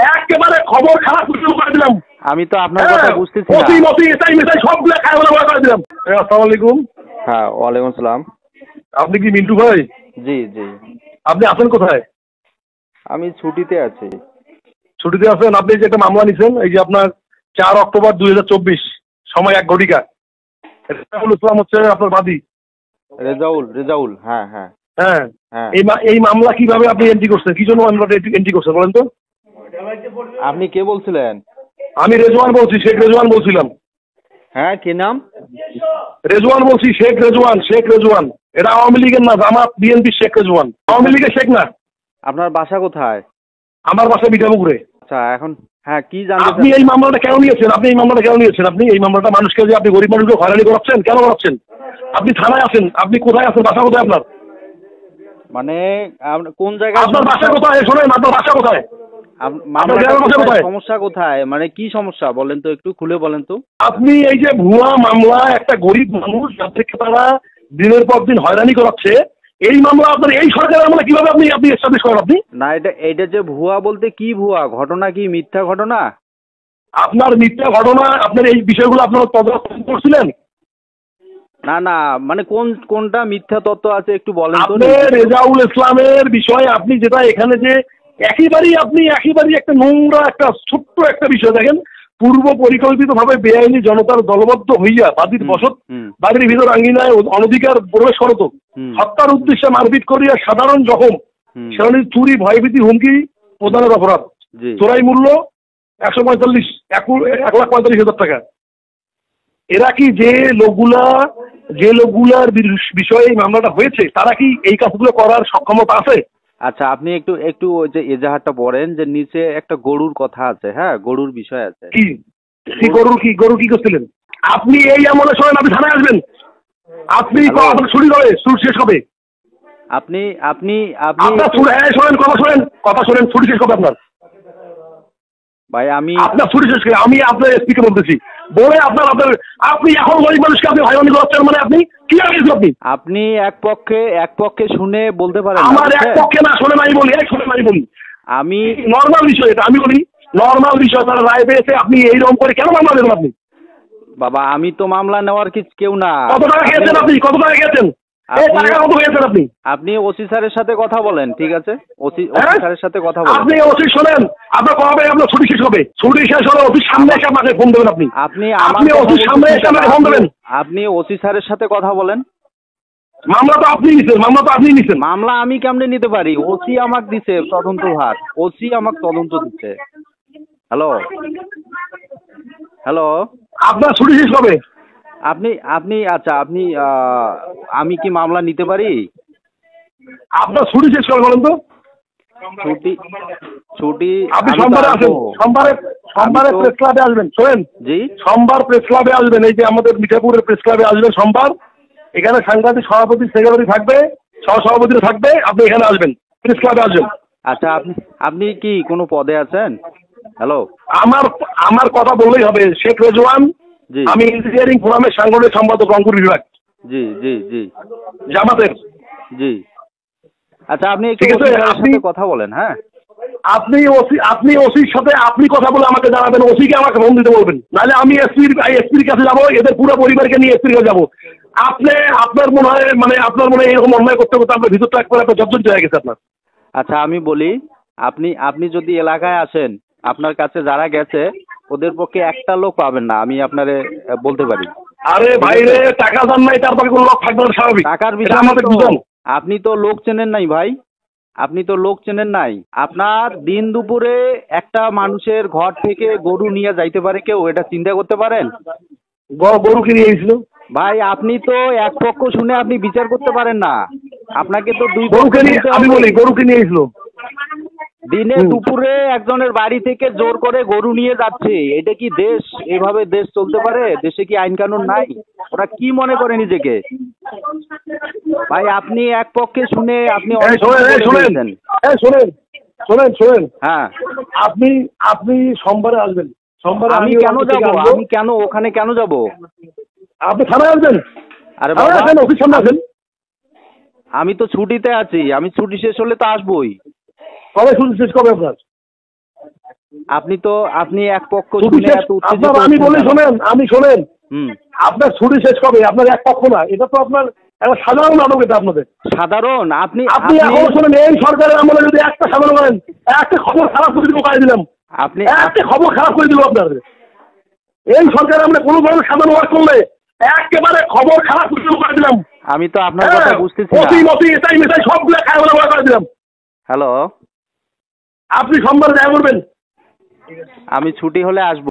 একেবারে খবর খারাপ করে দিলাম। আমি তো আপনার কথা বুঝতেছি না। এটাই মেটাই সবগুলো খারাপ করে দিলাম। আসসালামু আলাইকুম। হ্যাঁ, ওয়ালাইকুম আসসালাম। আপনি কি মিন্টু ভাই? জি জি। আপনি আছেন কোথায়? আমি ছুটিতে আছি। ছুটিতে আছেন? আপনি যে একটা মামলা নিছেন, এই যে আপনার 4 অক্টোবর 2024 সময় 1 ঘটিকা, রেজাউল ইসলাম হচ্ছে আপনার বাদী। রেজাউল, হ্যাঁ হ্যাঁ হ্যাঁ হ্যাঁ। এই মামলা কিভাবে আপনি এন্ট্রি করছেন? কি জন্য মামলাটা এন্ট্রি করছেন বলেন তো? আপনি কে বলছিলেন? আমি রেজওয়ান বলছি, শেখ রেজওয়ান বলছিলাম। হ্যাঁ, কি নাম? রেজওয়ান বলছি, শেখ রেজওয়ান। এটা আওয়ামী লীগের না, জামাত বিএনপি শেখ রেজওয়ান, আওয়ামী লীগের শেখ না। আপনার বাসা কোথায়? আমার বাসা বিটাপুকুরে। আচ্ছা, এখন হ্যাঁ, কি জানতে আপনি এই মামলাটা কেন নিয়েছেন? আপনি এই মামলাটা মানুষকে যে আপনি গরিব মানুষকে হয়রানি করাচ্ছেন, কেন করাচ্ছেন? আপনি থানায় আছেন, আপনি কোথায় আছেন? বাসা কোথায় আপনার? মানে কোন জায়গায়? আপনার বাসা কোথায়? শোনেন, আপনার বাসা কোথায়? সমস্যা কোথায়? মানে কি সমস্যা বলেন তো, একটু খুলে বলেন তো। আপনি এই যে ভুয়া মামলা, একটা গরিব মানুষ যাদেরকে তারা দিনের পর দিন হয়রানি করাচ্ছে, এই মামলা আপনার এই সরকারের আমলে কিভাবে আপনি এস্টাবলিশ করেন? আপনি না, এটা যে ভুয়া বলতে কি ভুয়া ঘটনা? কি মিথ্যা ঘটনা? আপনার মিথ্যা ঘটনা, আপনার এই বিষয়গুলো আপনারা তদন্ত করছিলেন? না না, মানে কোনটা মিথ্যা তত্ত্ব আছে একটু বলেন তো। আপনি রেজাউল ইসলামের বিষয়ে আপনি যেটা এখানে যে একেবারেই একটা নোংরা একটা ছোট্ট একটা বিষয় দেখেন, পূর্ব পরিকল্পিত ভাবে বেআইনি জনতার দলবদ্ধ হইয়া বাদীর বসত বাড়ির ভিতর আঙ্গিনায় অনধিকার প্রবেশ করত, হত্যার উদ্দেশ্যে মারপিট করিয়া সাধারণ জখম, সেখানে চুরি, ভয়ভীতি, হুমকি প্রদানের অপরাধ, চোরাই মূল্য 1,45,000 টাকা। এরা কি যে লোকগুলার বিষয়ে এই মামলাটা হয়েছে, তারা কি এই কাজগুলো করার সক্ষমতা আছে? আচ্ছা, আপনি একটু ওই যে এজাহারটা পড়েন, যে নিচে একটা গরুর কথা আছে। হ্যাঁ, গরুর বিষয় আছে। কি গরু কি করছিলেন আপনি? এই আমলে শোনেন, আপনি থানায় আসবেন। আপনি ছুটি হবে, ছুট শেষ হবে। আপনি শোনেন, কথা শোনেন, ছুটি শেষ হবে আপনার। ভাই আপনার ছুটি শেষ করে আমি আপনার এসপিকে বলতেছি, বলে আপনি এখন গরিব মানুষকে আপনি হয়রানি করছেন, মানে আপনি কি আগে আপনি এক পক্ষে শুনে বলতে পারেন। আমার এক পক্ষে না, শোনেন আমি বলি, আমি নর্মাল বিষয়, এটা আমি বলি নর্মাল বিষয়। তারা রায় পেয়েছে, আপনি এইরকম করে কেন মামলা দেবেন? আপনি বাবা, আমি তো মামলা নেওয়ার কেউ না। কত টাকা খেয়েছেন আপনি? কত টাকা খেয়েছেন? আপনি ওসি স্যারের সাথে কথা বলেন, ঠিক আছে? ওসি স্যারের সাথে কথা বলেন। আপনি ওসি শোনেন, আপনার কবে আপনার ছুটি শেষ হবে? ছুটি শেষ হলে অফিস সামনে এসে আমাকে ফোন দেবেন। আপনি অফিস সামনে এসে আমাকে ফোন দেবেন। আপনি ওসি স্যারের সাথে কথা বলেন। মামলা তো আপনি নিছেন। মামলা আমি কেমনে নিতে পারি? ওসি আমাকে দিছে তদন্ত ভার, ওসি আমাকে তদন্ত দিচ্ছে। হ্যালো, আপনার ছুটি শেষ হবে? আচ্ছা, আমি কি মামলা নিতে পারি? আপনার ছুটি শেষ করে বলেন তো। ছুটি আপনি সোমবারে আসেন, সোমবারে প্রেস ক্লাবে আসবেন। শোনেন, জি, সোমবার প্রেস ক্লাবে আসবেন। এই যে আমাদের মিঠাপুরের প্রেস ক্লাবে আসবেন সোমবার। এখানে সাংবাদিক সভাপতি, সেক্রেটারি থাকবে, সহসভাপতিরা থাকবে। আপনি এখানে আসবেন, প্রেস ক্লাবে আসবেন। আচ্ছা, আপনি কি কোনো পদে আছেন? হ্যালো, আমার কথা বললেই হবে। শেখ রেজওয়ান, আমি ইঞ্জিনিয়ারিং ফোরামের সাংগঠনিক সম্পাদক, রংপুর বিভাগ। জি জি জি, জামাতের। জি। আচ্ছা, আপনি একটু কথা বলেন। হ্যাঁ, আপনি ওসির সাথে আপনি কথা বলে আমাকে জানাবেন, ওসিকে আমাকে ফোন দিতে বলবেন, নাহলে আমি এসপির কাছে যাবো, এদের পুরো পরিবারকে নিয়ে এসপির কাছে যাবো। আপনার মনে হয় এরকম অন্যায় করতে করতে আপনার ভিতরটা একবার আপনার জর্জরিত হয়ে গেছে আপনার। আচ্ছা, আমি বলি, আপনি যদি এলাকায় আসেন, আপনার কাছে যারা গেছে ওদের পক্ষে একটা লোক পাবেন না, আমি আপনারে বলতে পারি। আরে ভাই রে, টাকা দান নাই, তারপরে কোনো লোক থাকবে না, স্বাভাবিক। টাকার বিষয় আমাদের বুঝুন। আপনি তো লোক চেনেন নাই ভাই, আপনার দিন দুপুরে একটা মানুষের ঘর থেকে গরু নিয়ে যাইতে পারে কেউ? এটা চিন্তা করতে পারেন? গরু কিনে এসেছিল ভাই, আপনি তো এক পক্ষ শুনে আপনি বিচার করতে পারেন না। আপনাকে তো দুই আমি বলি, গরু কিনে এসেছিল। দিনে দুপুরে একজনের বাড়ি থেকে জোর করে গরু নিয়ে যাচ্ছে। এটা কি দেশ? এভাবে দেশ চলতে পারে? দেশে কি আইন কানুন নাই? ওরা কি মনে করে নিজেকে? ভাই, আপনি এক পক্ষে শুনে আপনি শোনেন, হ্যাঁ, আপনি সোমবারে আসবেন। সোমবারে আমি কেন যাব? ওখানে কেন যাব? আপনি থানায় আসবেন। আরে বাবা, অফিস সামনে আসেন। আমি তো ছুটিতে আছি, আমি ছুটি শেষ হলে তো আসবোই। কবে ছুটি শেষ? কবে আপনার? আপনি এক পক্ষ ছুটি শুনে শেষ এত উত্তেজিত আপনার, আমি বলি হচ্ছেন কেন? শোনেন হুম। আপনার ছুটি শেষ কবে? আপনার এক পক্ষ না, এটা তো আপনার একটা সাধারণ নাটক এটা আপনাদের। সাধারণ আপনি আপনি এখনো শোনেন, এই সরকারের আমলে যদি একটা সাধারণ করেন, একটা খবর খারাপ করে দিল, পাই দিলাম আপনি একটা খবর খারাপ করে দিল আপনার। এই সরকারের আমলে কোনো ধরনের সাধারণ ওয়ার্ক করলে একেবারে খবর খারাপ করে দিলাম। আমি তো আপনার কথা বুঝতেছি না। মতি এটাই মেটাই সবগুলো খায় বলে করে দিলাম। হ্যালো, আপনি সোমবার দেখা করবেন। আমি ছুটি হলে আসবো।